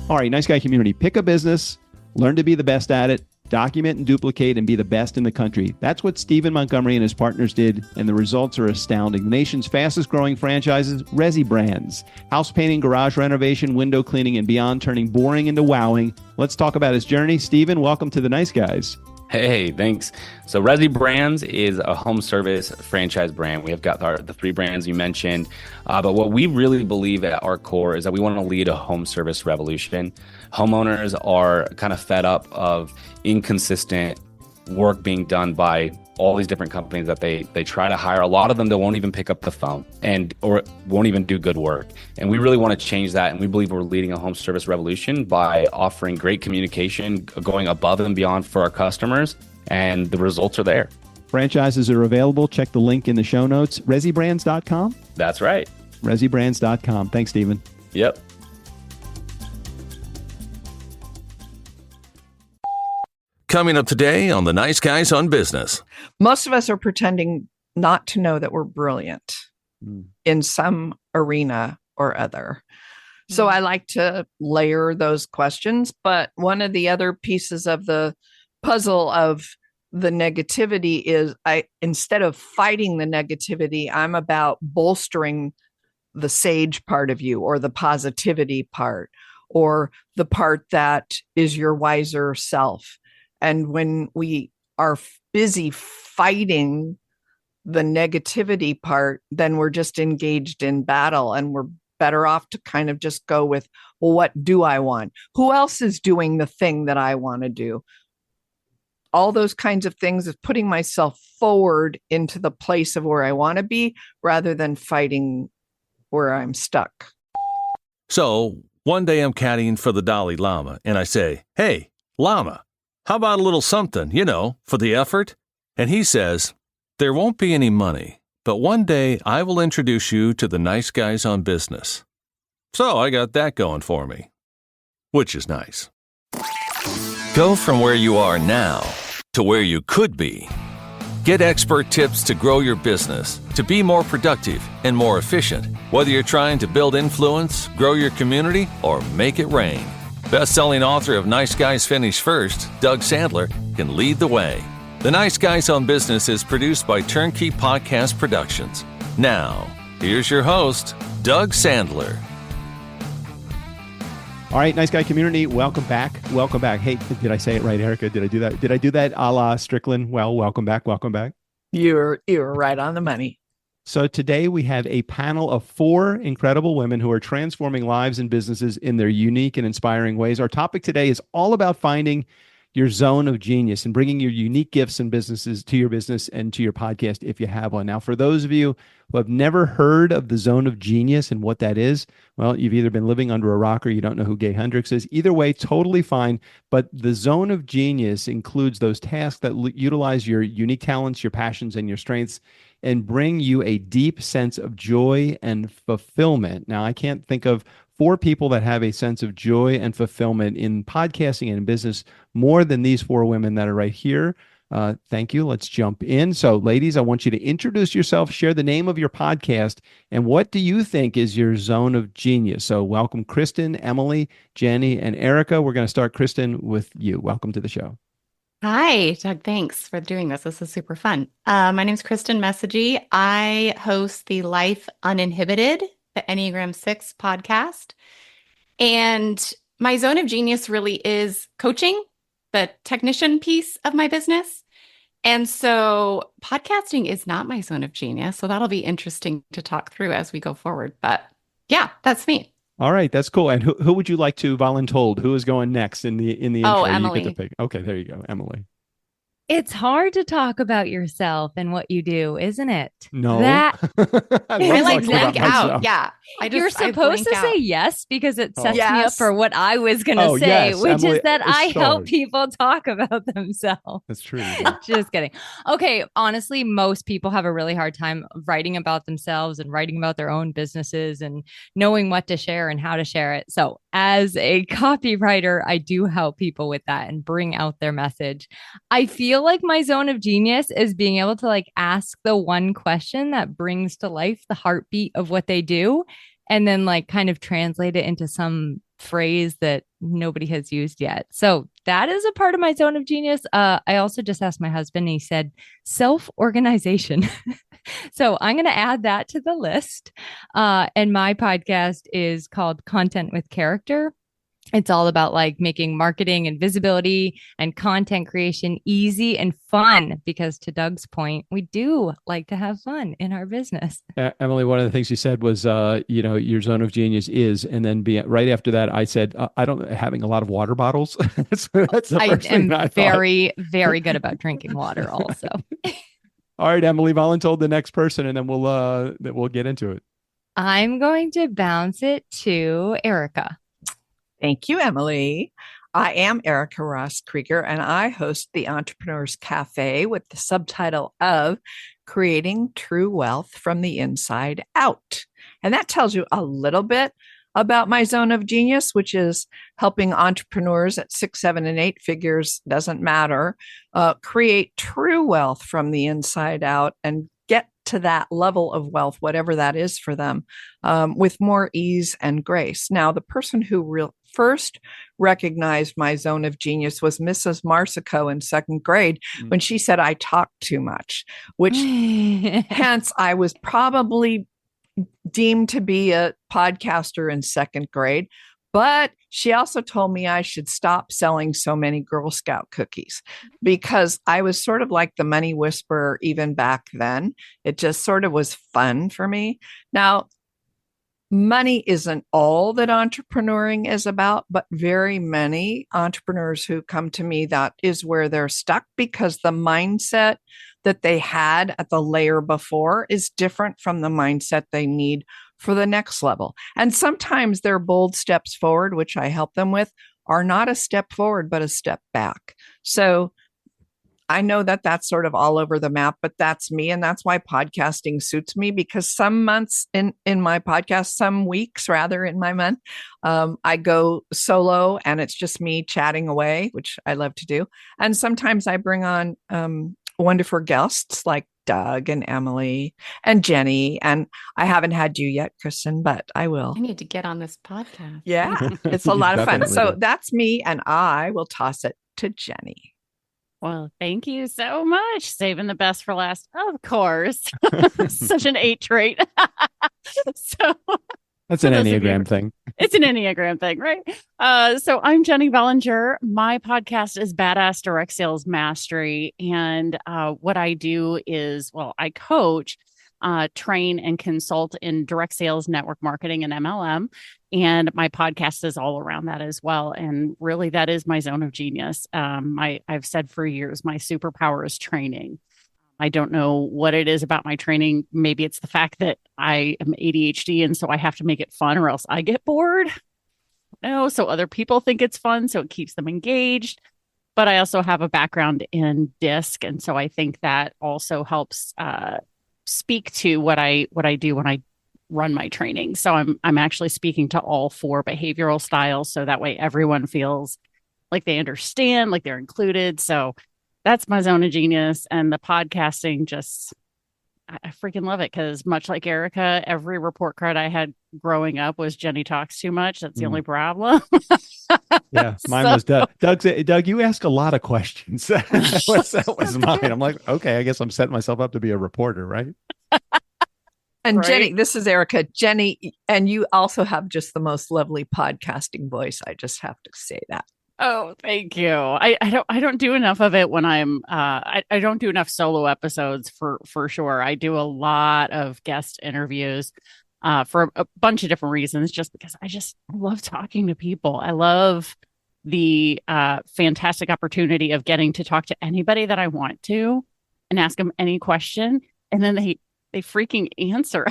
All right, nice guy community. Pick a business, learn to be the best at it, document and duplicate, and be the best in the country. That's what Stephen Montgomery and his partners did, and the results are astounding. The nation's fastest growing franchises, Resi Brands. House painting, garage renovation, window cleaning, and beyond, turning boring into wowing. Let's talk about his journey. Stephen, welcome to the Nice Guys. Hey, thanks. So Resi Brands is a home service franchise brand. We have got the three brands you mentioned. But what we really believe at our core is that we want to lead a home service revolution. Homeowners are kind of fed up of inconsistent work being done by all these different companies that they try to hire. A lot of them, they won't even pick up the phone or won't even do good work. And we really want to change that. And we believe we're leading a home service revolution by offering great communication, going above and beyond for our customers. And the results are there. Franchises are available. Check the link in the show notes. ResiBrands.com? That's right. ResiBrands.com. Thanks, Stephen. Yep. Coming up today on the Nice Guys on Business. Most of us are pretending not to know that we're brilliant in some arena or other. So I like to layer those questions. But one of the other pieces of the puzzle of the negativity is instead of fighting the negativity, I'm about bolstering the sage part of you, or the positivity part, or the part that is your wiser self. And when we are busy fighting the negativity part, then we're just engaged in battle, and we're better off to kind of just go with, well, what do I want? Who else is doing the thing that I want to do? All those kinds of things is putting myself forward into the place of where I want to be rather than fighting where I'm stuck. So one day I'm caddying for the Dalai Lama and I say, "Hey, Lama, how about a little something, for the effort?" And he says, "There won't be any money, but one day I will introduce you to the Nice Guys on Business." So I got that going for me, which is nice. Go from where you are now to where you could be. Get expert tips to grow your business, to be more productive and more efficient, whether you're trying to build influence, grow your community, or make it rain. Best-selling author of Nice Guys Finish First, Doug Sandler, can lead the way. The Nice Guys on Business is produced by Turnkey Podcast Productions. Now, here's your host, Doug Sandler. All right, Nice Guy community, welcome back. Welcome back. Hey, did I say it right, Erica? Did I do that? Did I do that a la Strickland? Well, welcome back. Welcome back. You're right on the money. So today we have a panel of 4 incredible women who are transforming lives and businesses in their unique and inspiring ways. Our topic today is all about finding your zone of genius and bringing your unique gifts and businesses to your business and to your podcast if you have one. Now, for those of you who have never heard of the zone of genius and what that is, well, you've either been living under a rock or you don't know who Gay Hendricks is. Either way, totally fine. But the zone of genius includes those tasks that utilize your unique talents, your passions, and your strengths, and bring you a deep sense of joy and fulfillment. Now, I can't think of 4 people that have a sense of joy and fulfillment in podcasting and in business more than these 4 women that are right here. Thank you. Let's jump in. So, ladies, I want you to introduce yourself, share the name of your podcast, and what do you think is your zone of genius? So, welcome, Kristin, Emily, Jennie, and Erica. We're going to start, Kristin, with you. Welcome to the show. Hi, Doug. Thanks for doing this. This is super fun. My name is Kristin Messegee. I host the Life Uninhibited, the Enneagram 6 podcast. And my zone of genius really is coaching, the technician piece of my business. And so podcasting is not my zone of genius. So that'll be interesting to talk through as we go forward. But yeah, that's me. All right, that's cool. And who would you like to voluntold? Who is going next in the intro? Emily. You get to pick. Okay, there you go, Emily. It's hard to talk about yourself and what you do, isn't it? No. I like blank out. Yeah. You're supposed to say yes because it sets me up Yes. for what I was going to say, yes, which Emily, is that I sorry. help people talk about themselves. That's true. Just kidding. Okay. Honestly, most people have a really hard time writing about themselves and writing about their own businesses and knowing what to share and how to share it. So as a copywriter, I do help people with that and bring out their message. I feel like my zone of genius is being able to ask the one question that brings to life the heartbeat of what they do, and then kind of translate it into some phrase that nobody has used yet. So that is a part of my zone of genius. I also just asked my husband, and he said self-organization. So I'm going to add that to the list. And my podcast is called Content with Character. It's all about like making marketing and visibility and content creation easy and fun, because to Doug's point, we do like to have fun in our business. Emily, one of the things you said was, your zone of genius is, and then right after that, I said, I don't having a lot of water bottles. that's the first thing I very, very good about drinking water also. All right, Emily, volunteer the next person, and then we'll get into it. I'm going to bounce it to Erica. Thank you, Emily. I am Erica Ross Krieger, and I host the Entrepreneurs Cafe with the subtitle of Creating True Wealth from the Inside Out. And that tells you a little bit about my zone of genius, which is helping entrepreneurs at 6, 7, and 8 figures, doesn't matter, create true wealth from the inside out and get to that level of wealth, whatever that is for them, with more ease and grace. Now, the person who first recognized my zone of genius was Mrs. Marsico in 2nd grade when she said I talk too much, which hence I was probably deemed to be a podcaster in 2nd grade. But she also told me I should stop selling so many Girl Scout cookies, because I was sort of like the money whisperer even back then. It just sort of was fun for me. Now, money isn't all that entrepreneuring is about, but very many entrepreneurs who come to me, that is where they're stuck, because the mindset that they had at the layer before is different from the mindset they need for the next level. And sometimes their bold steps forward, which I help them with, are not a step forward, but a step back. So I know that that's sort of all over the map, but that's me. And that's why podcasting suits me, because some months in my podcast, some weeks rather in my month, I go solo and it's just me chatting away, which I love to do. And sometimes I bring on wonderful guests like Doug and Emily and Jennie. And I haven't had you yet, Kristin, but I will. I need to get on this podcast. Yeah, it's a lot of fun. So that's me, and I will toss it to Jennie. Well, thank you so much. Saving the best for last, of course. Such an 8 trait. So that's an Enneagram thing. It's an Enneagram thing, right? So I'm Jennie Bellinger. My podcast is Badass Direct Sales Mastery. And what I do is, I coach, train, and consult in direct sales, network marketing, and MLM. And my podcast is all around that as well. And really, that is my zone of genius. I've said for years, my superpower is training. I don't know what it is about my training. Maybe it's the fact that I am ADHD, and so I have to make it fun or else I get bored. No, so other people think it's fun, so it keeps them engaged. But I also have a background in DISC, and so I think that also helps speak to what I do when I run my training. So I'm actually speaking to all 4 behavioral styles, so that way everyone feels like they understand, like they're included. So that's my zone of genius. And the podcasting, just I freaking love it, because much like Erica, every report card I had growing up was Jennie talks too much. That's the only problem. Yeah, mine was Doug. Doug, you ask a lot of questions. that was mine. I'm like, okay, I guess I'm setting myself up to be a reporter, right? And right? Jennie, this is Erica. Jennie, and you also have just the most lovely podcasting voice. I just have to say that. Oh, thank you. I don't do enough of it when I'm I don't do enough solo episodes for sure. I do a lot of guest interviews for a bunch of different reasons, just because I love talking to people. I love the fantastic opportunity of getting to talk to anybody that I want to and ask them any question, and then they freaking answer.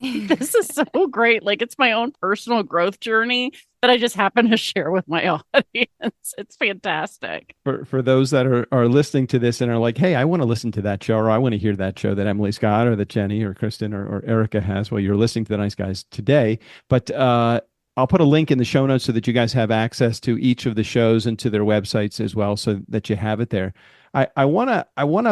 This is so great. Like, it's my own personal growth journey that I just happen to share with my audience. It's fantastic. For those that are listening to this and are like, hey, I want to listen to that show, or I want to hear that show that Emily Scott or that Jennie or Kristin or Erica has, well, you're listening to the nice guys today. But I'll put a link in the show notes so that you guys have access to each of the shows and to their websites as well, so that you have it there. I wanna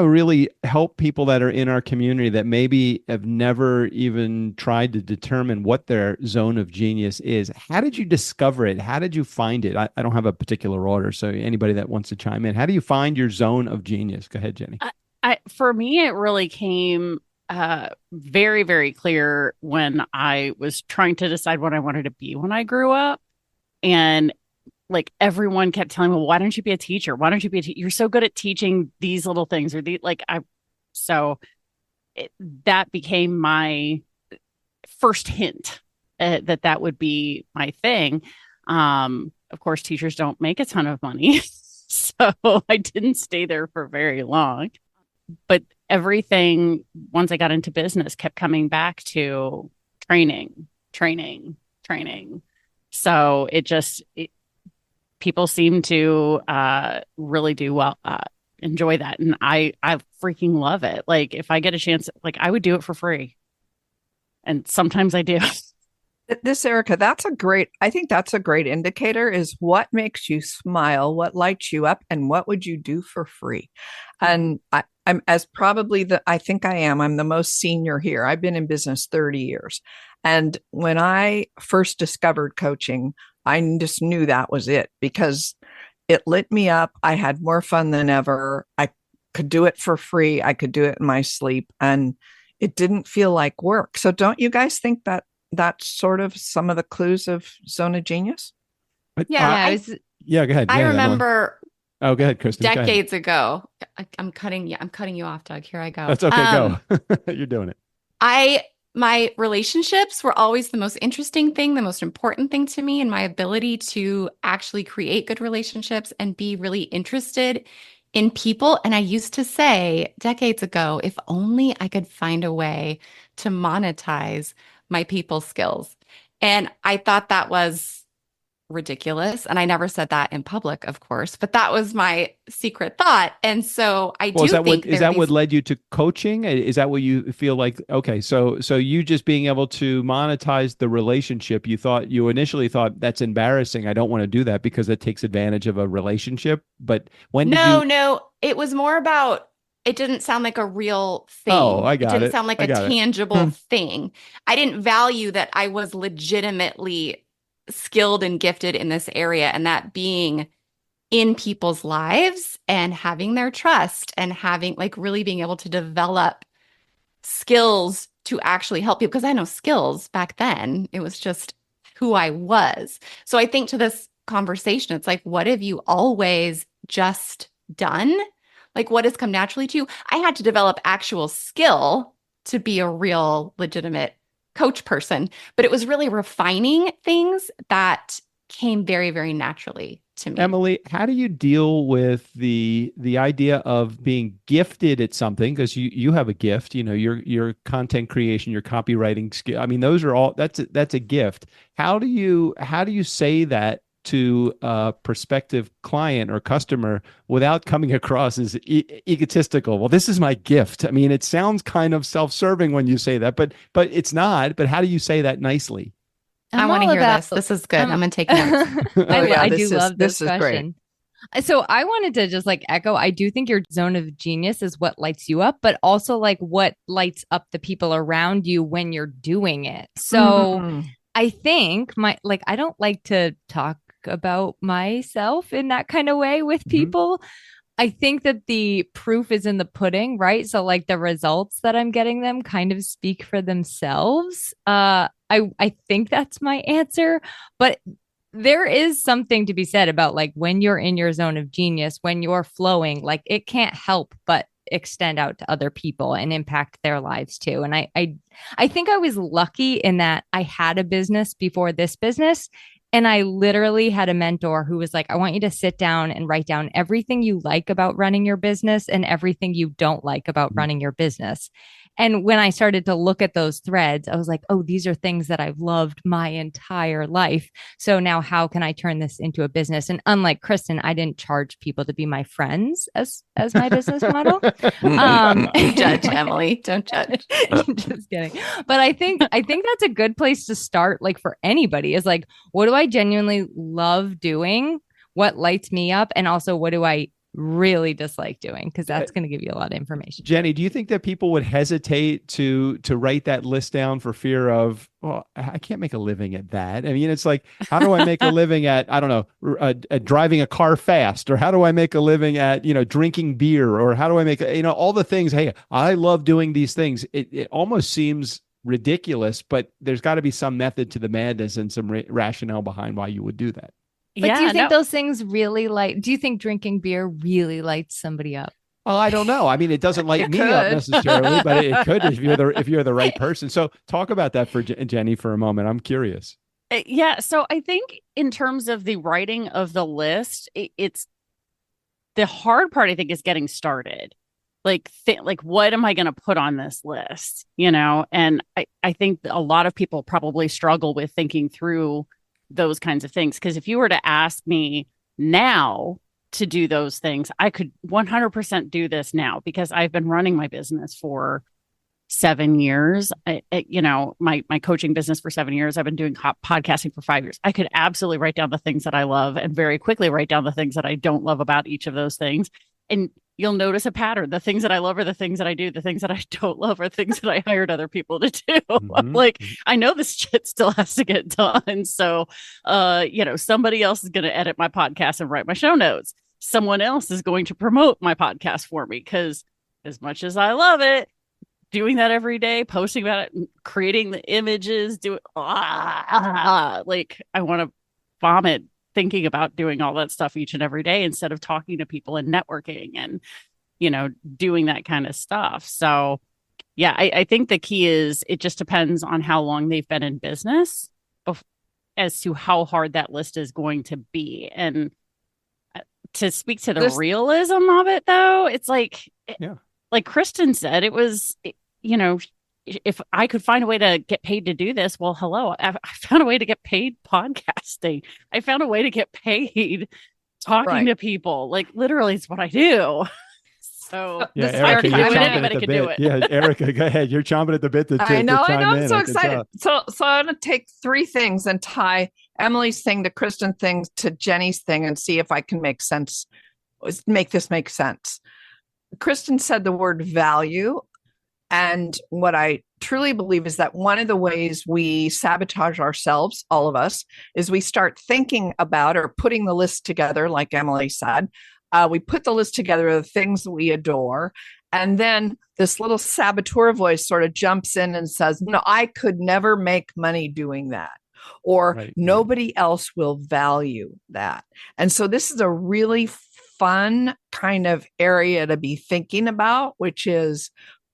really help people that are in our community that maybe have never even tried to determine what their zone of genius is. How did you discover it? How did you find it? I don't have a particular order, so anybody that wants to chime in, how do you find your zone of genius? Go ahead, Jennie. For me, it really came very, very clear when I was trying to decide what I wanted to be when I grew up. And like everyone kept telling me, well, why don't you be a teacher? Why don't you be a teacher? You're so good at teaching these little things or that became my first hint that would be my thing. Of course, teachers don't make a ton of money. So I didn't stay there for very long. But everything, once I got into business, kept coming back to training. So people seem to really do well, enjoy that. And I freaking love it. Like if I get a chance, like I would do it for free. And sometimes I do. This, Erica, I think that's a great indicator is what makes you smile, what lights you up, and what would you do for free? And I'm I'm the most senior here. I've been in business 30 years. And when I first discovered coaching, I just knew that was it because it lit me up. I had more fun than ever. I could do it for free. I could do it in my sleep and it didn't feel like work. So don't you guys think that that's sort of some of the clues of zone of genius? Yeah. Go ahead. I remember. Oh, go ahead, Kristin. Decades ago. I'm cutting you off, Doug. Here I go. That's okay. Go. You're doing it. My relationships were always the most interesting thing, the most important thing to me, and my ability to actually create good relationships and be really interested in people. And I used to say decades ago, if only I could find a way to monetize my people skills. And I thought that was ridiculous. And I never said that in public, of course, but that was my secret thought. And so is that what led you to coaching? Is that what you feel like? Okay. So you just being able to monetize the relationship, you initially thought that's embarrassing. I don't want to do that because it takes advantage of a relationship. But No, it was more about, it didn't sound like a real thing. Oh, I got it. It didn't sound like a tangible thing. I didn't value that I was legitimately skilled and gifted in this area, and that being in people's lives and having their trust and having really being able to develop skills to actually help people. Because I know skills back then, it was just who I was. So I think to this conversation, it's like, what have you always just done? Like what has come naturally to you? I had to develop actual skill to be a real legitimate coach person, but it was really refining things that came very, very naturally to me. Emily, how do you deal with the idea of being gifted at something? Because you have a gift, your content creation, your copywriting skill. I mean, those are all that's a gift. How do you say that to a prospective client or customer without coming across as egotistical? Well, this is my gift. I mean, it sounds kind of self-serving when you say that, but it's not. But how do you say that nicely? I want to hear this. This is good. I'm going to take notes. I do love this question. So I wanted to just echo, I do think your zone of genius is what lights you up, but also what lights up the people around you when you're doing it. So I think I don't like to talk about myself in that kind of way with people. I think that the proof is in the pudding, right? So the results that I'm getting them kind of speak for themselves. I think that's my answer, but there is something to be said about when you're in your zone of genius, when you're flowing, it can't help but extend out to other people and impact their lives too. And I think I was lucky in that I had a business before this business. And I literally had a mentor who was like, I want you to sit down and write down everything you like about running your business and everything you don't like about running your business. And when I started to look at those threads, I was like, oh, these are things that I've loved my entire life. So now how can I turn this into a business? And unlike Kristin, I didn't charge people to be my friends as my business model. Don't judge, Emily. Don't judge. Just kidding. But I think that's a good place to start, like for anybody, is like, what do I genuinely love doing? What lights me up? And also, what do I really dislike doing? Because that's going to give you a lot of information. Jennie, do you think that people would hesitate to write that list down for fear of, well, I can't make a living at that? I mean, it's like, how do I make a living at, I don't know, at driving a car fast? Or how do I make a living at, drinking beer? Or how do I make, all the things? Hey, I love doing these things. It almost seems ridiculous, but there's got to be some method to the madness and some rationale behind why you would do that. But do you think those things really do you think drinking beer really lights somebody up? Well, I don't know. I mean, it doesn't light me up necessarily, but it could if you're the right person. So talk about that for Jennie for a moment. I'm curious. Yeah. So I think in terms of the writing of the list, it's the hard part, I think, is getting started. Like what am I going to put on this list? And I think a lot of people probably struggle with thinking through those kinds of things. Because if you were to ask me now to do those things, I could 100% do this now because I've been running my business for 7 years. My coaching business for 7 years. I've been doing podcasting for 5 years. I could absolutely write down the things that I love and very quickly write down the things that I don't love about each of those things. And you'll notice a pattern. The things that I love are the things that I do. The things that I don't love are things that I hired other people to do. Mm-hmm. Like, I know this shit still has to get done. So, somebody else is going to edit my podcast and write my show notes. Someone else is going to promote my podcast for me because as much as I love it, doing that every day, posting about it, creating the images, like I want to vomit thinking about doing all that stuff each and every day instead of talking to people and networking and, doing that kind of stuff. So, yeah, I think the key is it just depends on how long they've been in business as to how hard that list is going to be. And to speak to the realism of it, though, it's like, like Kristin said, it was, if I could find a way to get paid to do this, well, hello, I found a way to get paid podcasting. I found a way to get paid talking to people. Like literally, it's what I do. So Erica, you're chomping at the bit. Yeah, Erica, go ahead. You're chomping at the bit to chime in. I'm so excited. So I'm going to take three things and tie Emily's thing to Kristin's thing to Jennie's thing and see if I can make this make sense. Kristin said the word value. And what I truly believe is that one of the ways we sabotage ourselves, all of us, is we start thinking about or putting the list together, like Emily said. We put the list together of the things that we adore. And then this little saboteur voice sort of jumps in and says, no, I could never make money doing that. Or nobody else will value that. And so this is a really fun kind of area to be thinking about, which is,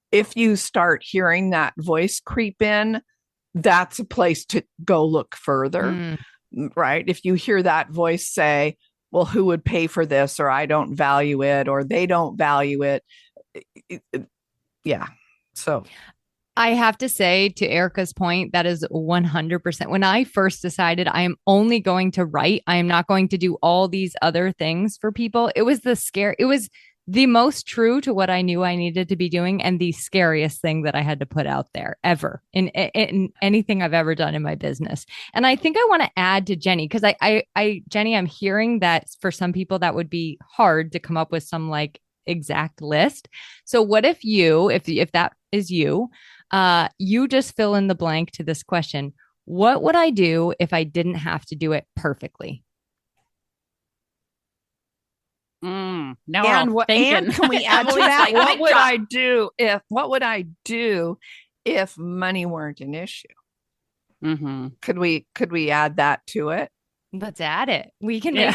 if you start hearing that voice creep in, that's a place to go look further, right? If you hear that voice say, well, who would pay for this? Or I don't value it, or they don't value it. Yeah. So I have to say, to Erica's point, that is 100%. When I first decided I am only going to write, I am not going to do all these other things for people, it was the most true to what I knew I needed to be doing, and the scariest thing that I had to put out there ever in anything I've ever done in my business. And I think I want to add to Jennie, because Jennie, I'm hearing that for some people that would be hard to come up with some like exact list. So what if if that is you, you just fill in the blank to this question: what would I do if I didn't have to do it perfectly? And can we add to that? What would I do if money weren't an issue? Mm-hmm. Could we add that to it? Let's add it. We can make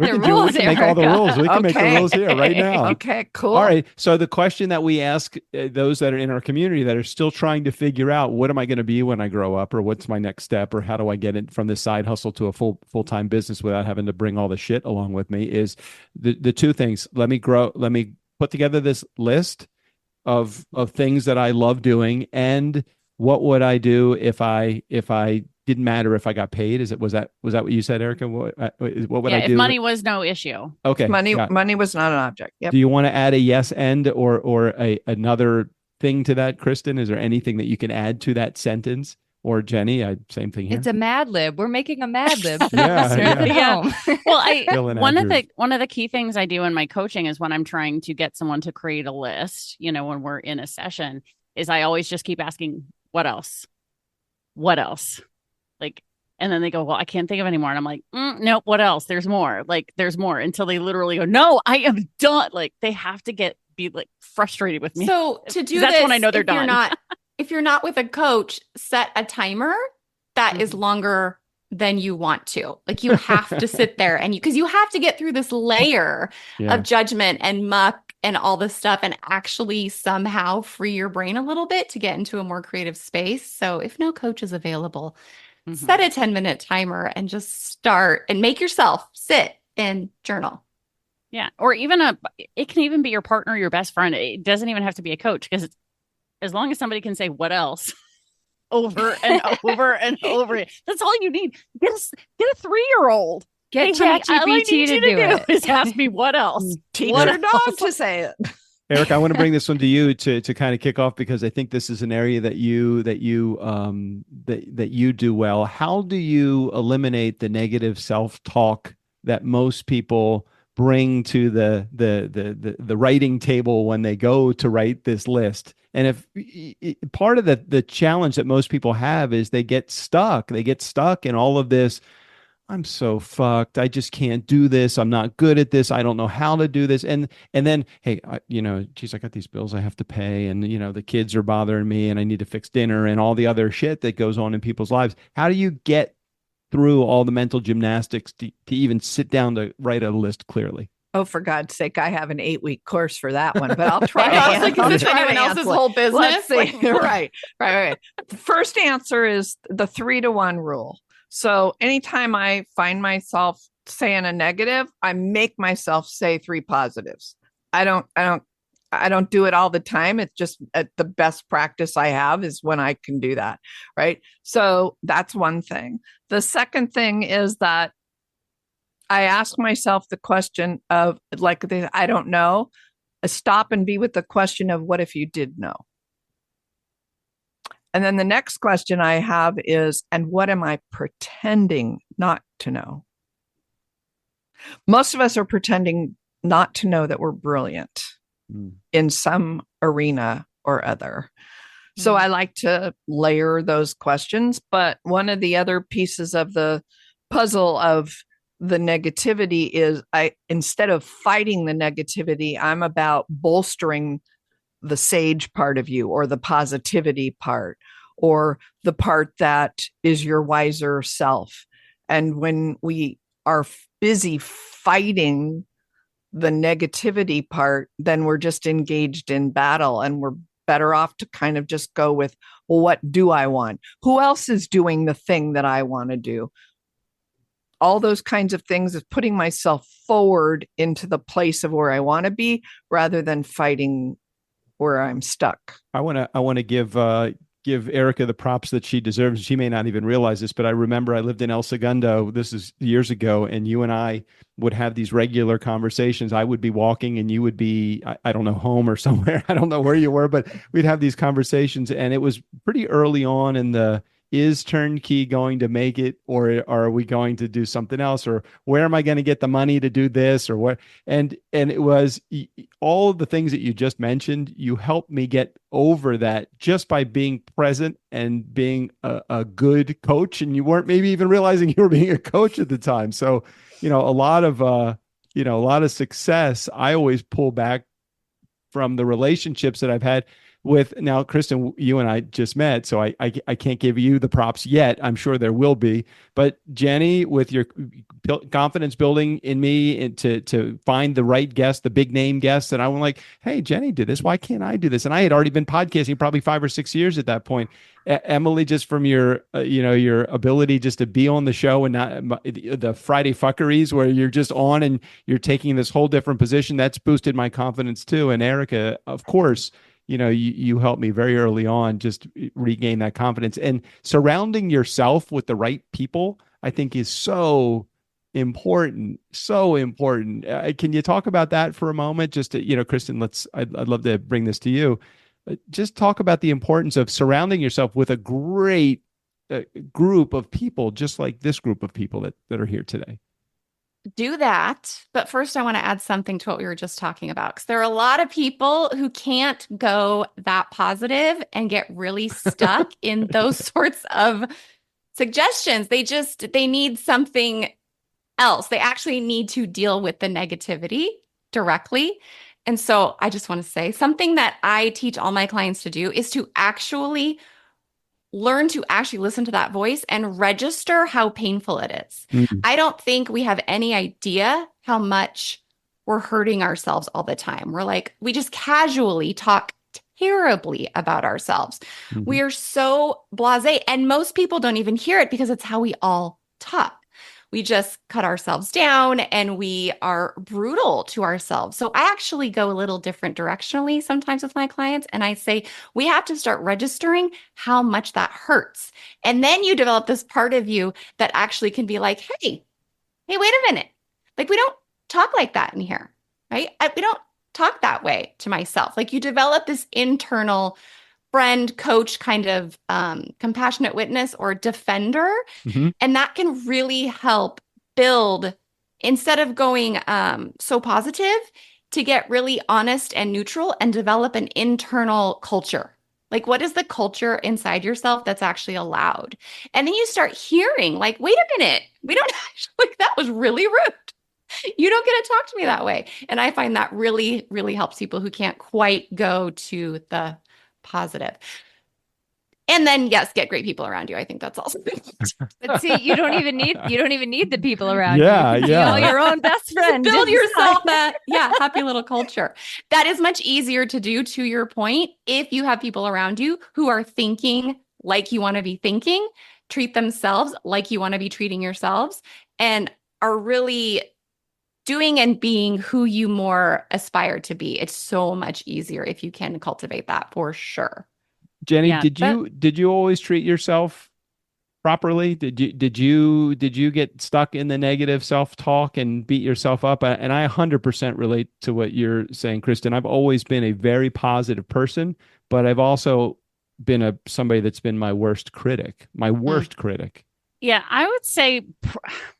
the rules. We can make all the rules. We can make the rules here right now. Okay, cool. All right. So the question that we ask those that are in our community that are still trying to figure out, what am I going to be when I grow up, or what's my next step, or how do I get it from this side hustle to a full-time business without having to bring all the shit along with me, is the two things. Let me put together this list of things that I love doing, and what would I do if I didn't matter if I got paid? Was that what you said, Erica? What would I do? If money was no issue. Okay. Money was not an object. Yep. Do you want to add a yes and or another thing to that, Kristin? Is there anything that you can add to that sentence? Or Jennie, same thing here. It's a Mad Lib. We're making a Mad Lib. Yeah. Well, one of the key things I do in my coaching is when I'm trying to get someone to create a list, when we're in a session, is I always just keep asking, what else? What else? Like, and then they go, well, I can't think of any more. And I'm like, nope, what else? There's more. Like, there's more, until they literally go, no, I am done. Like, they have to be like frustrated with me. So to do that's this, when I know they're done. If you're not with a coach, set a timer that is longer than you want to. Like, you have to sit there because you have to get through this layer of judgment and muck and all this stuff, and actually somehow free your brain a little bit to get into a more creative space. So if no coach is available, set a 10-minute timer and just start, and make yourself sit and journal. Yeah. Or it can even be your partner, your best friend. It doesn't even have to be a coach, because as long as somebody can say, what else? Over and over and over. That's all you need. Get a 3-year-old. Get ChatGPT to do it. Is ask me what else. Teach your dog to say it. Eric, I want to bring this one to you to kind of kick off, because I think this is an area that you do well. How do you eliminate the negative self-talk that most people bring to the writing table when they go to write this list? And if part of the challenge that most people have is they get stuck in all of this. I'm so fucked. I just can't do this. I'm not good at this. I don't know how to do this. And then, hey, geez, I got these bills I have to pay, and the kids are bothering me, and I need to fix dinner, and all the other shit that goes on in people's lives. How do you get through all the mental gymnastics to even sit down to write a list clearly? Oh, for God's sake, I have an 8-week course for that one, but I'll try. Is anyone else's whole business? Let's see. Right. The first answer is the 3-to-1 rule. So anytime I find myself saying a negative, I make myself say 3 positives. I don't do it all the time. It's just the best practice I have is when I can do that. Right. So that's one thing. The second thing is that I ask myself the question of, like, I don't know, stop and be with the question of, what if you did know? And then the next question I have is, and what am I pretending not to know? Most of us are pretending not to know that we're brilliant in some arena or other. So I like to layer those questions. But one of the other pieces of the puzzle of the negativity is, instead of fighting the negativity, I'm about bolstering the sage part of you, or the positivity part, or the part that is your wiser self. And when we are busy fighting the negativity part, then we're just engaged in battle, and we're better off to kind of just go with, well, what do I want? Who else is doing the thing that I want to do? All those kinds of things is putting myself forward into the place of where I want to be, rather than fighting where I'm stuck. I want to give Erica the props that she deserves. She may not even realize this, but I remember I lived in El Segundo. This is years ago, and you and I would have these regular conversations. I would be walking, and you would be, I don't know, home or somewhere. I don't know where you were, but we'd have these conversations, and it was pretty early on in the, is turnkey going to make it, or are we going to do something else, or where am I going to get the money to do this, or what? And it was all of the things that you just mentioned. You helped me get over that just by being present and being a good coach. And you weren't maybe even realizing you were being a coach at the time. So, a lot of success. I always pull back from the relationships that I've had with, now, Kristin, you and I just met, so I can't give you the props yet. I'm sure there will be. But Jennie, with your confidence building in me to find the right guest, the big name guest, and I was like, hey, Jennie did this. Why can't I do this? And I had already been podcasting probably 5 or 6 years at that point. Emily, just from your your ability just to be on the show and not the Friday fuckeries where you're just on and you're taking this whole different position, that's boosted my confidence too. And Erica, of course, you helped me very early on just regain that confidence. And surrounding yourself with the right people, I think, is so important. So important. Can you talk about that for a moment? Just to, Kristin, I'd love to bring this to you. Just talk about the importance of surrounding yourself with a great group of people, just like this group of people that are here today. Do that. But first, I want to add something to what we were just talking about, because there are a lot of people who can't go that positive and get really stuck in those sorts of suggestions. They need something else. They actually need to deal with the negativity directly. And so I just want to say something that I teach all my clients to do is to actually learn to actually listen to that voice and register how painful it is. Mm-hmm. I don't think we have any idea how much we're hurting ourselves all the time. We just casually talk terribly about ourselves. Mm-hmm. We are so blasé, and most people don't even hear it because it's how we all talk. We just cut ourselves down and we are brutal to ourselves. So I actually go a little different directionally sometimes with my clients. And I say, we have to start registering how much that hurts. And then you develop this part of you that actually can be like, hey, wait a minute. Like, we don't talk like that in here, right? We don't talk that way to myself. Like, you develop this internal friend, coach, kind of compassionate witness or defender. Mm-hmm. And that can really help build, instead of going so positive, to get really honest and neutral and develop an internal culture. Like, what is the culture inside yourself that's actually allowed? And then you start hearing, like, wait a minute, we don't actually, that was really rude. You don't get to talk to me that way. And I find that really, really helps people who can't quite go to the positive. And then, yes, get great people around you. I think that's also But see, you don't even need the people around you. Yeah, You can yeah. be your own best friend. Build yourself that, happy little culture. That is much easier to do, to your point, if you have people around you who are thinking like you want to be thinking, treat themselves like you want to be treating yourselves, and are really doing and being who you more aspire to be. It's so much easier if you can cultivate that, for sure. Jennie, Yeah, did you always treat yourself properly? Did you get stuck in the negative self-talk and beat yourself up? And I 100% relate to what you're saying, Kristin. I've always been a very positive person, but I've also been somebody that's been my worst critic. Yeah, I would say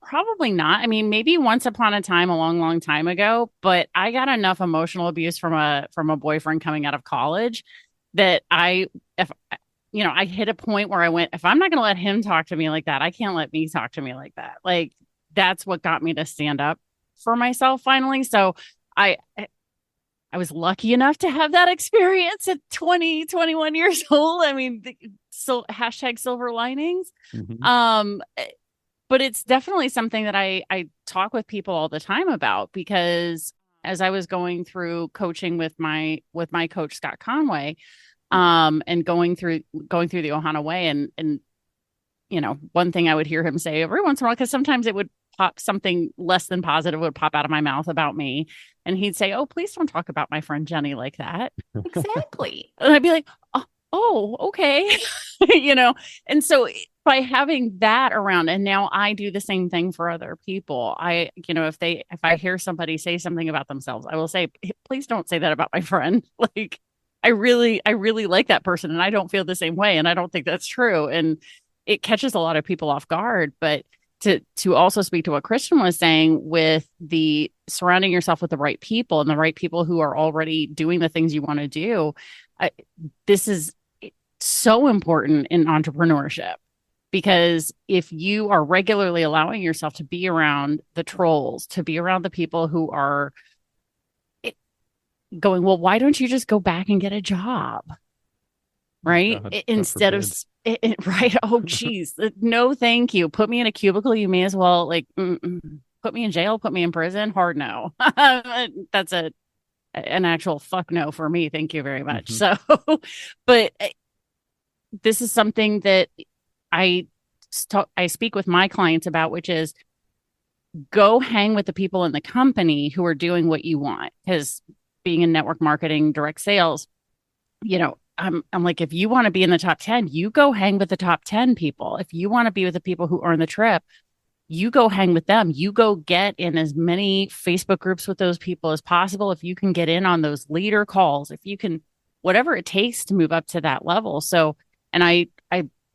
probably not. I mean, maybe once upon a time, a long, long time ago, but I got enough emotional abuse from a boyfriend coming out of college that I hit a point where I went, if I'm not going to let him talk to me like that, I can't let me talk to me like that. Like, that's what got me to stand up for myself finally. So I was lucky enough to have that experience at 20, 21 years old. I mean, so hashtag silver linings. Mm-hmm. But it's definitely something that I talk with people all the time about, because as I was going through coaching with my coach, Scott Conway, and going through the Ohana Way, and one thing I would hear him say every once in a while, because sometimes it would pop, something less than positive would pop out of my mouth about me, and he'd say, "Oh, please don't talk about my friend Jennie like that." Exactly. And I'd be like, "Oh, okay," And so by having that around, and now I do the same thing for other people. If I hear somebody say something about themselves, I will say, "Please don't say that about my friend." Like, I really like that person, and I don't feel the same way, and I don't think that's true. And it catches a lot of people off guard. But to also speak to what Kristin was saying, with the surrounding yourself with the right people, and the right people who are already doing the things you want to do, this is so important in entrepreneurship. Because if you are regularly allowing yourself to be around the trolls, to be around the people who are going, well, why don't you just go back and get a job? Right? God Instead of, right? Oh, geez. No, thank you. Put me in a cubicle. You may as well, like, put me in jail, put me in prison. Hard no. That's an actual fuck no for me. Thank you very much. Mm-hmm. So, but this is something that I speak with my clients about, which is, go hang with the people in the company who are doing what you want. Because being in network marketing, direct sales, I'm like, if you want to be in the top 10, you go hang with the top 10 people. If you want to be with the people who earn the trip, you go hang with them. You go get in as many Facebook groups with those people as possible. If you can get in on those leader calls, if you can, whatever it takes to move up to that level. So, and I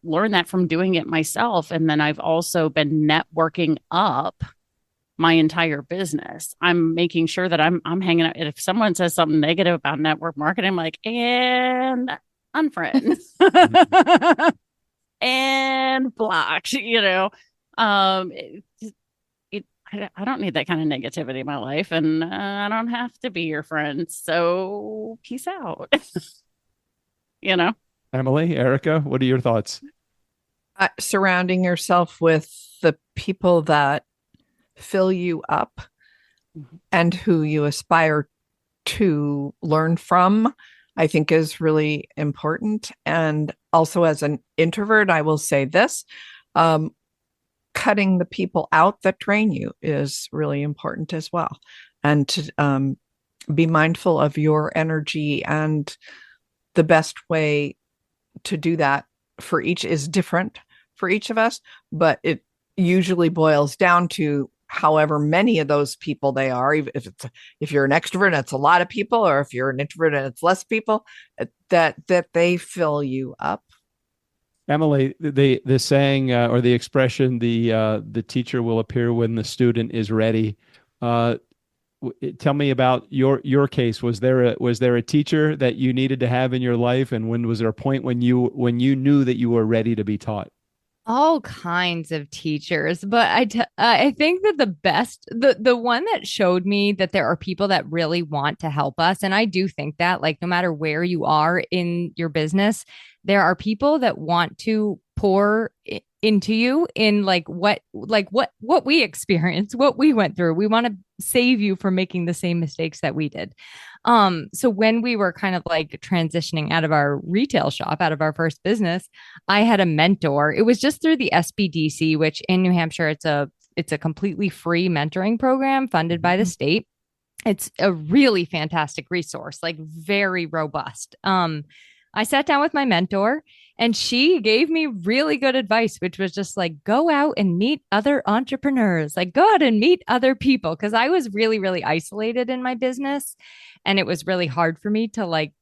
learned that from doing it myself. And then I've also been networking up my entire business. I'm making sure that I'm hanging out. If someone says something negative about network marketing, I'm like, and unfriend and blocked, I don't need that kind of negativity in my life, and I don't have to be your friend. So peace out. Emily, Erica, what are your thoughts? Surrounding yourself with the people that fill you up and who you aspire to learn from, I think is really important. And also, as an introvert, I will say this, cutting the people out that drain you is really important as well. And to be mindful of your energy, and the best way to do that for each is different for each of us, but it usually boils down to however many of those people they are. If you're an extrovert and it's a lot of people, or if you're an introvert and it's less people, that they fill you up. Emily, the saying or the expression, the teacher will appear when the student is ready. Tell me about your case. Was there a teacher that you needed to have in your life, and when was there a point when you knew that you were ready to be taught? All kinds of teachers, but I think that the one that showed me that there are people that really want to help us, and I do think that, like, no matter where you are in your business, there are people that want to pour into you in what we experienced, what we went through. We want to save you from making the same mistakes that we did. So when we were kind of like transitioning out of our retail shop, out of our first business, I had a mentor. It was just through the SBDC, which in New Hampshire, it's a completely free mentoring program funded by the state. It's a really fantastic resource, like very robust. I sat down with my mentor, and she gave me really good advice, which was just like, go out and meet other entrepreneurs, like go out and meet other people. Cause I was really, really isolated in my business, and it was really hard for me to like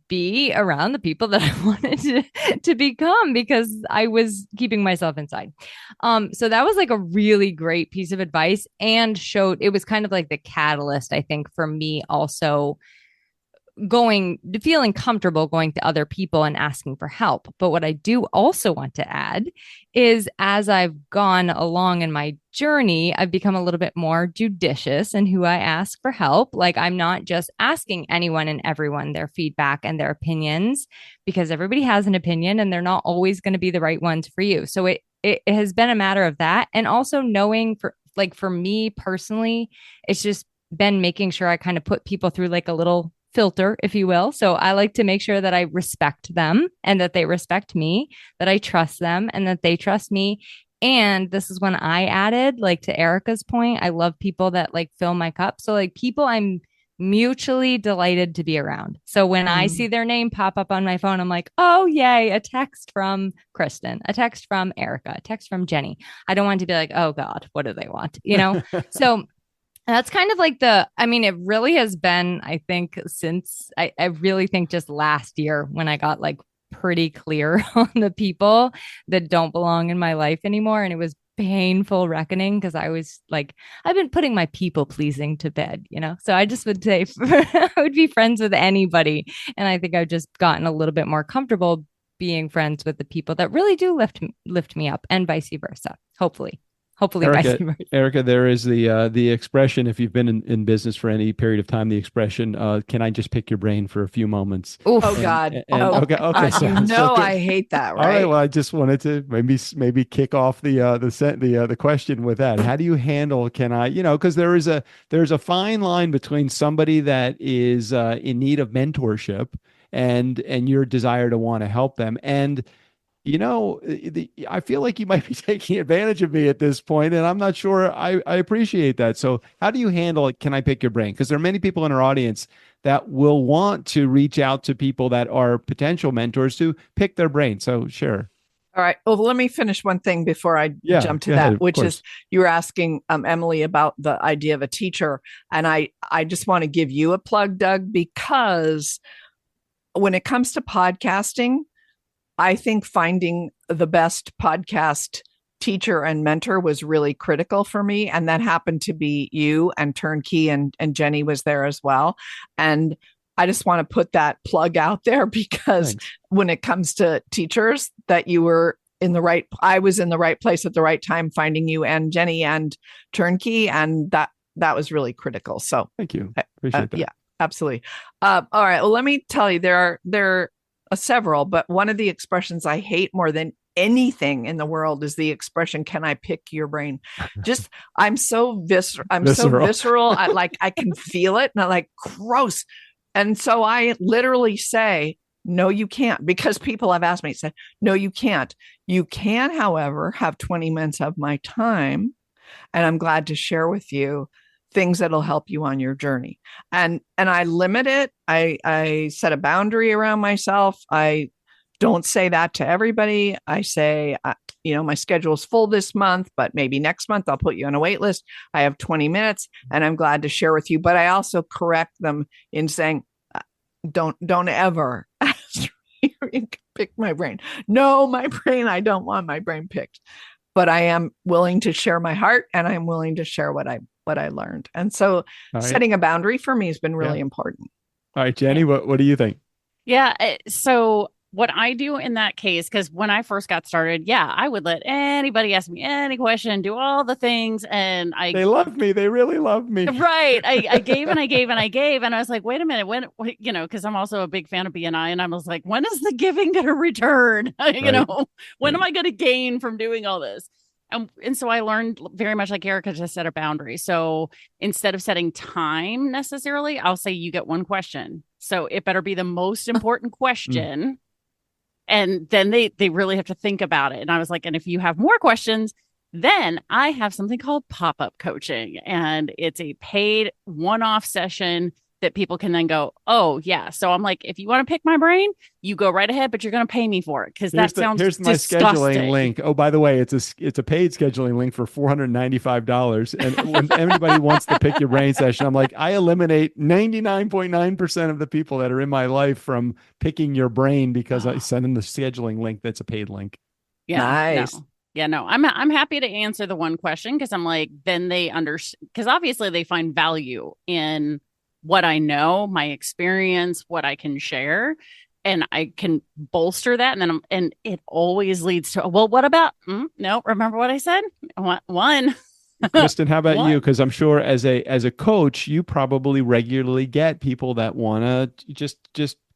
be around the people that I wanted to become, because I was keeping myself inside. So that was like a really great piece of advice, and it was kind of like the catalyst, I think, for me also feeling comfortable going to other people and asking for help. But what I do also want to add is, as I've gone along in my journey, I've become a little bit more judicious in who I ask for help. Like, I'm not just asking anyone and everyone their feedback and their opinions, because everybody has an opinion and they're not always going to be the right ones for you. So it has been a matter of that. And also knowing for me personally, it's just been making sure I kind of put people through like a little filter, if you will. So I like to make sure that I respect them and that they respect me, that I trust them and that they trust me. And this is when I added, like, to Erica's point, I love people that like fill my cup. So like people I'm mutually delighted to be around. So when I see their name pop up on my phone, I'm like, oh, yay, a text from Kristin, a text from Erica, a text from Jennie. I don't want to be like, oh God, what do they want? So that's kind of like it really has been, I think, since I really think just last year when I got like pretty clear on the people that don't belong in my life anymore. And it was painful reckoning, because I was like, I've been putting my people pleasing to bed, So I just would say I would be friends with anybody. And I think I've just gotten a little bit more comfortable being friends with the people that really do lift me up, and vice versa. Hopefully, Erica, there is the expression, if you've been in business for any period of time, the expression, can I just pick your brain for a few moments? Oof. Oh God. Okay. I hate that, right? All right. Well, I just wanted to maybe kick off the question with that. How do you handle, can I, because there's a fine line between somebody that is in need of mentorship and your desire to want to help them. And I feel like you might be taking advantage of me at this point, and I'm not sure I appreciate that. So how do you handle it? Can I pick your brain? Because there are many people in our audience that will want to reach out to people that are potential mentors to pick their brain. So sure. All right. Well, let me finish one thing before I jump to that, which is you were asking Emily about the idea of a teacher. And I just want to give you a plug, Doug, because when it comes to podcasting, I think finding the best podcast teacher and mentor was really critical for me. And that happened to be you and Turnkey, and Jennie was there as well. And I just want to put that plug out there because when it comes to teachers, that you were I was in the right place at the right time, finding you and Jennie and Turnkey. And that was really critical. So thank you. Appreciate that. Yeah, absolutely. All right. Well, let me tell you, there are several, but one of the expressions I hate more than anything in the world is the expression, "Can I pick your brain?" Just, I'm so visceral. I can feel it, and I'm like, gross. And so I literally say, no, you can't, because people have asked me, said, no, you can't. You can, however, have 20 minutes of my time, and I'm glad to share with you things that'll help you on your journey. And I limit it. I set a boundary around myself. I don't say that to everybody. I say, my schedule's full this month, but maybe next month I'll put you on a wait list. I have 20 minutes and I'm glad to share with you. But I also correct them in saying, don't ever ask me to pick my brain. No, my brain, I don't want my brain picked. But I am willing to share my heart, and I'm willing to share what I learned. And so setting a boundary for me has been really important. All right, Jennie, what do you think? Yeah. So what I do in that case, because when I first got started, I would let anybody ask me any question, do all the things. And they love me. They really love me. Right. I gave and I gave and I gave. And I was like, wait a minute, because I'm also a big fan of BNI. And I was like, when is the giving going to return? When am I going to gain from doing all this? And so I learned very much like Erica to set a boundary. So instead of setting time necessarily, I'll say you get one question. So it better be the most important question. And then they really have to think about it. And I was like, and if you have more questions, then I have something called pop-up coaching. And it's a paid one-off session that people can then go, oh, yeah. So I'm like, if you want to pick my brain, you go right ahead, but you're going to pay me for it, because that sounds here's my disgusting. Scheduling link. Oh, by the way, it's a paid scheduling link for $495. And when anybody wants to pick your brain session, I'm like, I eliminate 99.9% of the people that are in my life from picking your brain because I send them the scheduling link that's a paid link. Yeah, nice. No. Yeah, no, I'm happy to answer the one question, because I'm like, then they understand, because obviously they find value in what I know, my experience, what I can share, and I can bolster that. And it always leads to, well, what about, no, remember what I said? One. Kristin, how about you? Because I'm sure as a coach, you probably regularly get people that want to just,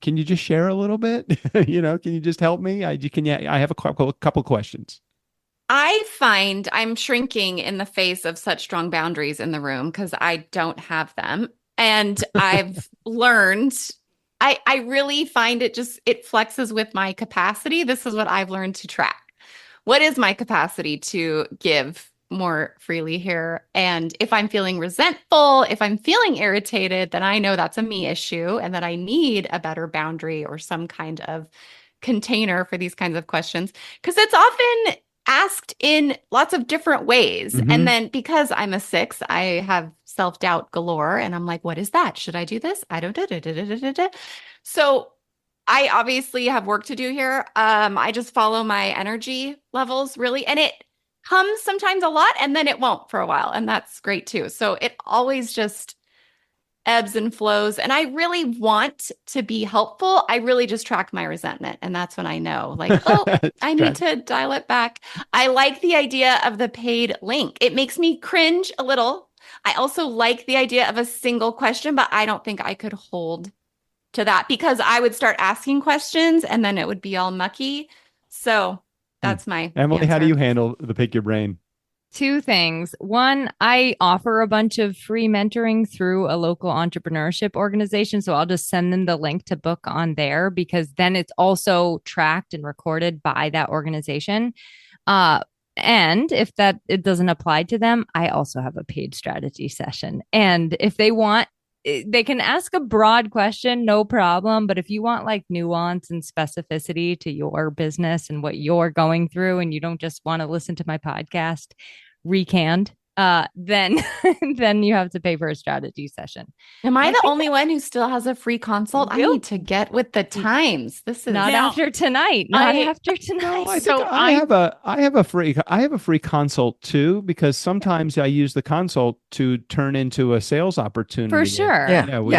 can you just share a little bit? Can you just help me? I have a couple questions. I find I'm shrinking in the face of such strong boundaries in the room because I don't have them. And I've learned, I really find it flexes with my capacity. This is what I've learned to track. What is my capacity to give more freely here? And if I'm feeling resentful, if I'm feeling irritated, then I know that's a me issue and that I need a better boundary or some kind of container for these kinds of questions, because it's often asked in lots of different ways. Mm-hmm. And then because I'm a 6, I have self-doubt galore. And I'm like, what is that? Should I do this? I don't. So I obviously have work to do here. I just follow my energy levels really. And it hums sometimes a lot and then it won't for a while. And that's great too. So it always just ebbs and flows. And I really want to be helpful. I really just track my resentment. And that's when I know, like, oh, I need to dial it back. I like the idea of the paid link. It makes me cringe a little. I also like the idea of a single question, but I don't think I could hold to that because I would start asking questions and then it would be all mucky. So that's my Emily, answer. How do you handle the pick your brain? 2 things. One, I offer a bunch of free mentoring through a local entrepreneurship organization. So I'll just send them the link to book on there because then it's also tracked and recorded by that organization. And if it doesn't apply to them, I also have a paid strategy session. And if they want they can ask a broad question, no problem. But if you want like nuance and specificity to your business and what you're going through, and you don't just want to listen to my podcast recanned, then then you have to pay for a strategy session. Am I the only one who still has a free consult? I Nope. need to get with the times. This is Not Now, after tonight. Not after No, tonight. I think I have a free consult too, because sometimes I use the consult to turn into a sales opportunity. For sure. Yeah, we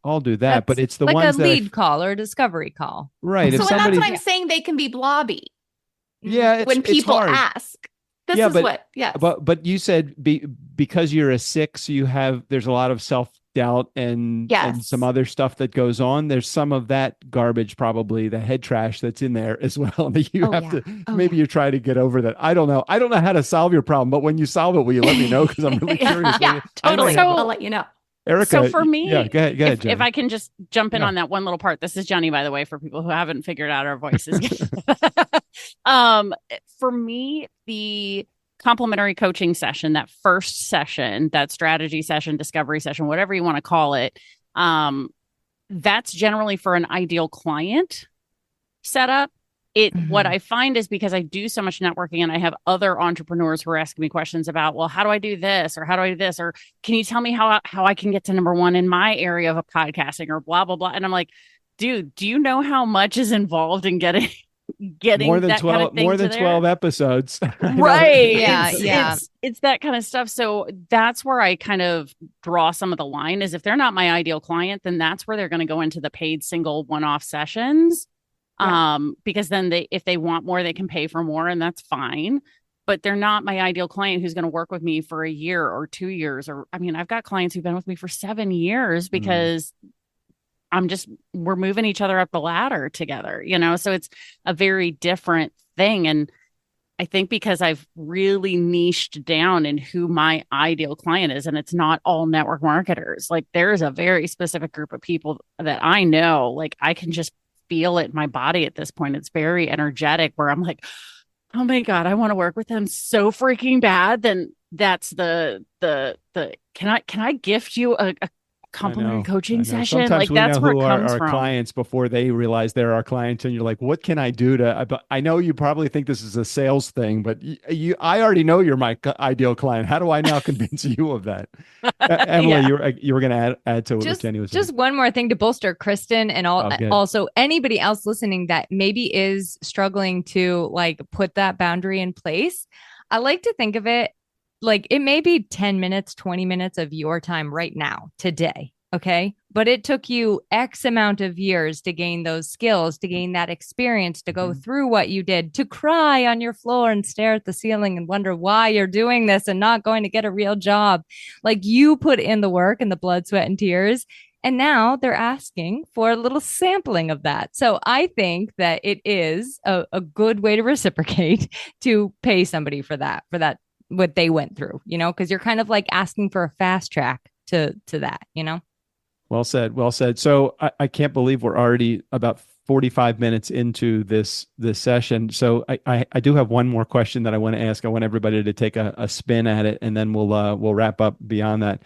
all do that, but it's the like ones a that lead call or a discovery call. right. So If and that's somebody, what I'm saying. They can be blobby yeah, when people it's hard. ask. This Yeah, is but- what, yes. But you said because you're a 6, there's a lot of self-doubt and Yes. some other stuff that goes on. There's some of that garbage, probably the head trash that's in there as well. That you Oh, have yeah. to Oh, maybe yeah. you try to get over that. I don't know how to solve your problem, but when you solve it, will you let me know? Because I'm really curious. Yeah, totally. So- I'll let you know. Erica, So for me, yeah, go ahead, if Jenny. I can just jump in Yeah. on that one little part. This is Jenny, by the way, for people who haven't figured out our voices. For me, the complimentary coaching session, that first session, that strategy session, discovery session, whatever you want to call it, that's generally for an ideal client setup. What I find is because I do so much networking and I have other entrepreneurs who are asking me questions about, well, how do I do this? Or how do I do this? Or can you tell me how I can get to number one in my area of podcasting or blah, blah, blah. And I'm like, dude, do you know how much is involved in getting more than that 12 kind of thing more than to 12 there? episodes. I know. Right. Yeah, It's that kind of stuff. So that's where I kind of draw some of the line is if they're not my ideal client, then that's where they're going to go into the paid single one-off sessions. Yeah. Because then if they want more, they can pay for more, and that's fine. But they're not my ideal client who's going to work with me for a year or 2 years. Or, I mean, I've got clients who've been with me for 7 years because we're moving each other up the ladder together, so it's a very different thing. And I think because I've really niched down in who my ideal client is, and it's not all network marketers, like there's a very specific group of people that I know, like I can just feel it in my body at this point. It's very energetic where I'm like, oh my God, I want to work with them so freaking bad. Then that's the can I gift you a complimentary coaching session? Sometimes Like we that's know where who it are comes our from. clients before they realize they're our clients, and you're like, what can I do to? But I know you probably think this is a sales thing, but I already know you're my ideal client. How do I now convince you of that? Emily, Yeah. you were going to add to what Jenny was saying. Just one more thing to bolster Kristin and also anybody else listening that maybe is struggling to like put that boundary in place. I like to think of it like it may be 10 minutes, 20 minutes of your time right now, today. Okay. But it took you X amount of years to gain those skills, to gain that experience, to go through what you did, to cry on your floor and stare at the ceiling and wonder why you're doing this and not going to get a real job. Like you put in the work and the blood, sweat, and tears. And now they're asking for a little sampling of that. So I think that it is a good way to reciprocate to pay somebody for that, what they went through, because you're kind of like asking for a fast track to that, Well said. So I can't believe we're already about 45 minutes into this session. So I do have one more question that I want to ask. I want everybody to take a spin at it, and then we'll wrap up beyond that.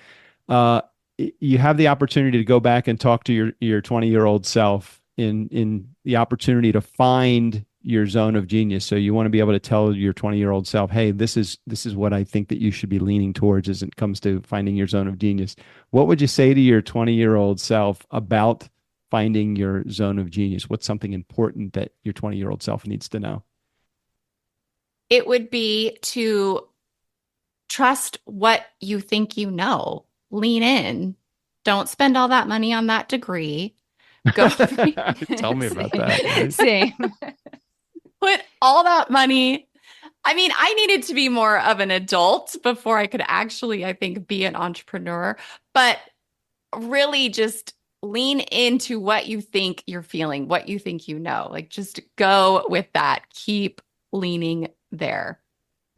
You have the opportunity to go back and talk to your 20-year-old self in the opportunity to find your zone of genius. So you want to be able to tell your 20-year-old self, hey, this is what I think that you should be leaning towards as it comes to finding your zone of genius. What would you say to your 20-year-old self about finding your zone of genius? What's something important that your 20-year-old self needs to know? It would be to trust what you think you know. Lean in. Don't spend all that money on that degree. Go. Tell me about that. Same. Put all that money. I mean, I needed to be more of an adult before I could actually, I think, be an entrepreneur. But really just lean into what you think you're feeling, what you think you know. Like just go with that. Keep leaning there.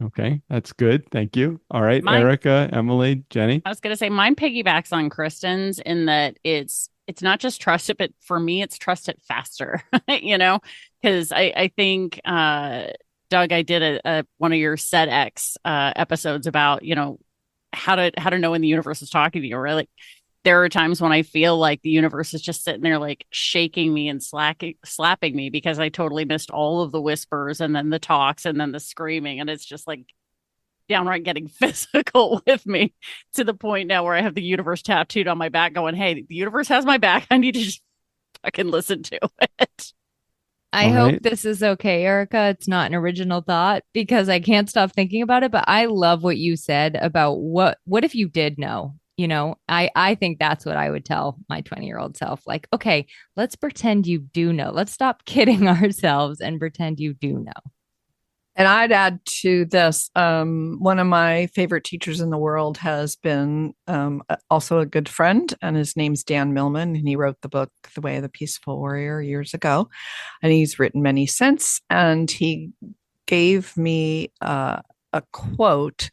Okay, that's good. Thank you. All right, Erica, Emily, Jenny. I was going to say mine piggybacks on Kristin's in that it's not just trust it, but for me, it's trust it faster, because I think, Doug, I did one of your SetX episodes about, how to know when the universe is talking to you, right? Like there are times when I feel like the universe is just sitting there like shaking me and slapping me because I totally missed all of the whispers and then the talks and then the screaming. And it's just like downright getting physical with me to the point now where I have the universe tattooed on my back going, hey, the universe has my back. I need to just fucking listen to it. I hope this is okay, Erica. It's not an original thought because I can't stop thinking about it. But I love what you said about what if you did know? You know, I think that's what I would tell my 20-year-old self. Like, okay, let's pretend you do know. Let's stop kidding ourselves and pretend you do know. And I'd add to this, one of my favorite teachers in the world has been also a good friend, and his name's Dan Millman, and he wrote the book, The Way of the Peaceful Warrior, years ago. And he's written many since, and he gave me a quote,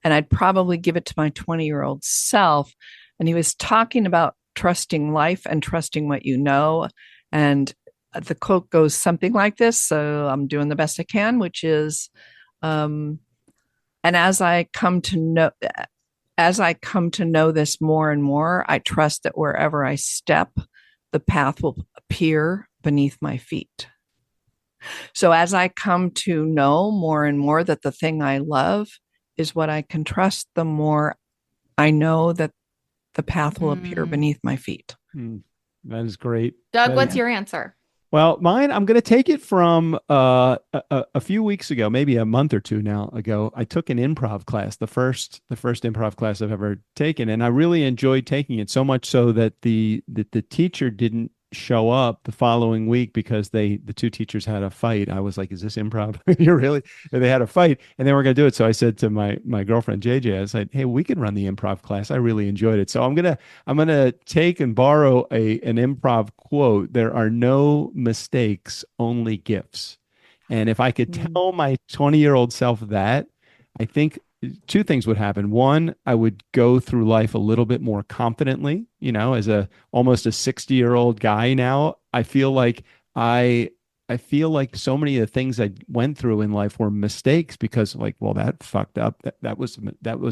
and I'd probably give it to my 20-year-old self. And he was talking about trusting life and trusting what you know. And the quote goes something like this. So I'm doing the best I can, which is, and as I come to know this more and more, I trust that wherever I step, the path will appear beneath my feet. So as I come to know more and more that the thing I love is what I can trust, the more I know that the path will appear beneath my feet. That is great. Doug, what's your answer? Well, mine, I'm going to take it from a few weeks ago, maybe a month or two now ago. I took an improv class, the first improv class I've ever taken, and I really enjoyed taking it, so much so that the teacher didn't show up the following week because the two teachers had a fight. I was like, is this improv? You're really? And they had a fight and they weren't going to do it. So I said to my girlfriend, JJ, I said, hey, we can run the improv class. I really enjoyed it. So I'm going to take and borrow an improv quote. There are no mistakes, only gifts. And if I could tell my 20-year-old self that, I think two things would happen. One, I would go through life a little bit more confidently, as almost a 60-year-old guy now. I feel like so many of the things I went through in life were mistakes because well, that fucked up. That was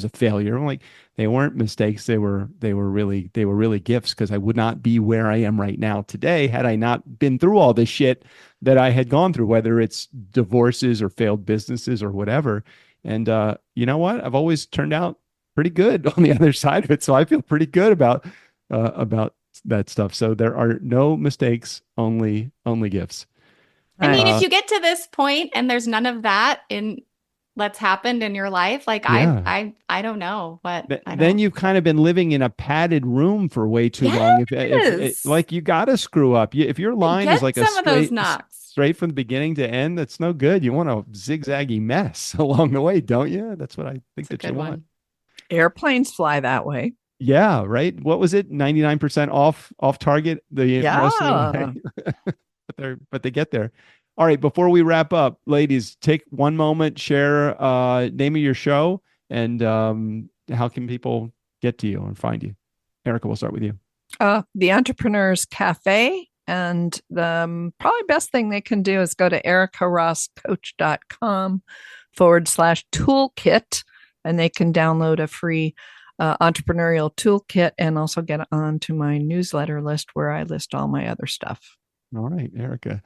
a failure. I'm like, they weren't mistakes. They were really gifts, because I would not be where I am right now today had I not been through all this shit that I had gone through, whether it's divorces or failed businesses or whatever. And you know what? I've always turned out pretty good on the other side of it. So I feel pretty good about that stuff. So there are no mistakes, only gifts. I mean, if you get to this point and there's none of that that's happened in your life, like I don't know what. Then you've kind of been living in a padded room for way too long. If like you got to screw up. If your line is like some of those knocks straight from the beginning to end, that's no good. You want a zigzaggy mess along the way, don't you? That's what I think that you want. Airplanes fly that way. Yeah, right. What was it? 99% off target. Most of the way. but they get there. All right. Before we wrap up, ladies, take one moment, share name of your show, and how can people get to you and find you? Erica, we'll start with you. The Entrepreneurs Cafe. And the probably best thing they can do is go to ericarosscoach.com/toolkit, and they can download a free entrepreneurial toolkit and also get onto my newsletter list where I list all my other stuff. All right, Erica.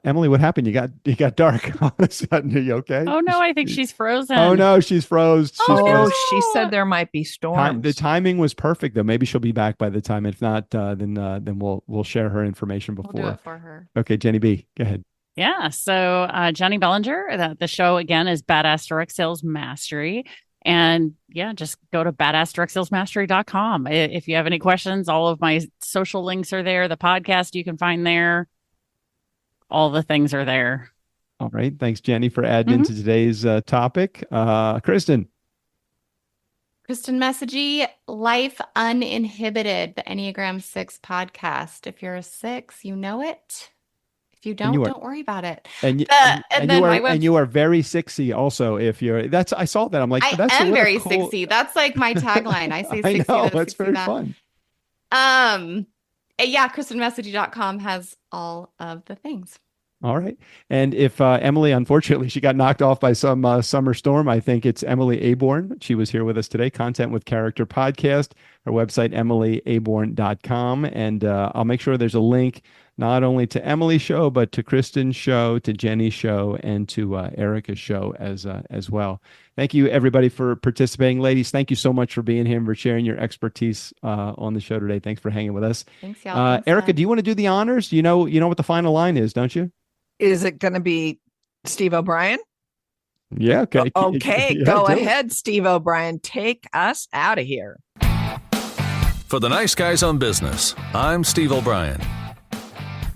Emily, what happened? You got dark all of a sudden. Are you okay? Oh no, I think she's frozen. Oh no, she's froze. She said there might be storms. The timing was perfect though. Maybe she'll be back by the time. If not, then we'll share her information before. We'll do it for her. Okay, Jennie B, go ahead. Yeah. So Jennie Bellinger. The show again is Badass Direct Sales Mastery. And yeah, just go to badassdirectsalesmastery.com. If you have any questions, all of my social links are there. The podcast you can find there. All the things are there. All right. Thanks, Jennie, for adding into today's topic. Kristin. Kristin Messegee, Life Uninhibited, the Enneagram 6 podcast. If you're a 6, you know it. If you don't, don't worry about it. And you are very 6y also. If you're I saw that. I'm like, I am very 6y. That's like my tagline. I say 6y. I know, that's very fun. Yeah, KristinMessegee.com has all of the things. All right. And if Emily, unfortunately, she got knocked off by some summer storm, I think it's Emily Aborn. She was here with us today, Content with Character podcast, her website, emilyaborn.com. And I'll make sure there's a link not only to Emily's show, but to Kristin's show, to Jennie's show, and to Erica's show as well. Thank you, everybody, for participating. Ladies, thank you so much for being here and for sharing your expertise on the show today. Thanks for hanging with us. Thanks, y'all. Thanks, Erica, Jen. do you want to do the honors? You know what the final line is, don't you? Is it going to be Steve O'Brien? Yeah. Okay. Okay. Yeah, Go do it. ahead, Steve O'Brien. Take us out of here. For the Nice Guys on Business, I'm Steve O'Brien.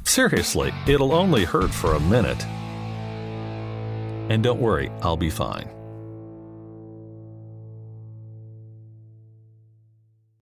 Seriously, it'll only hurt for a minute. And don't worry, I'll be fine.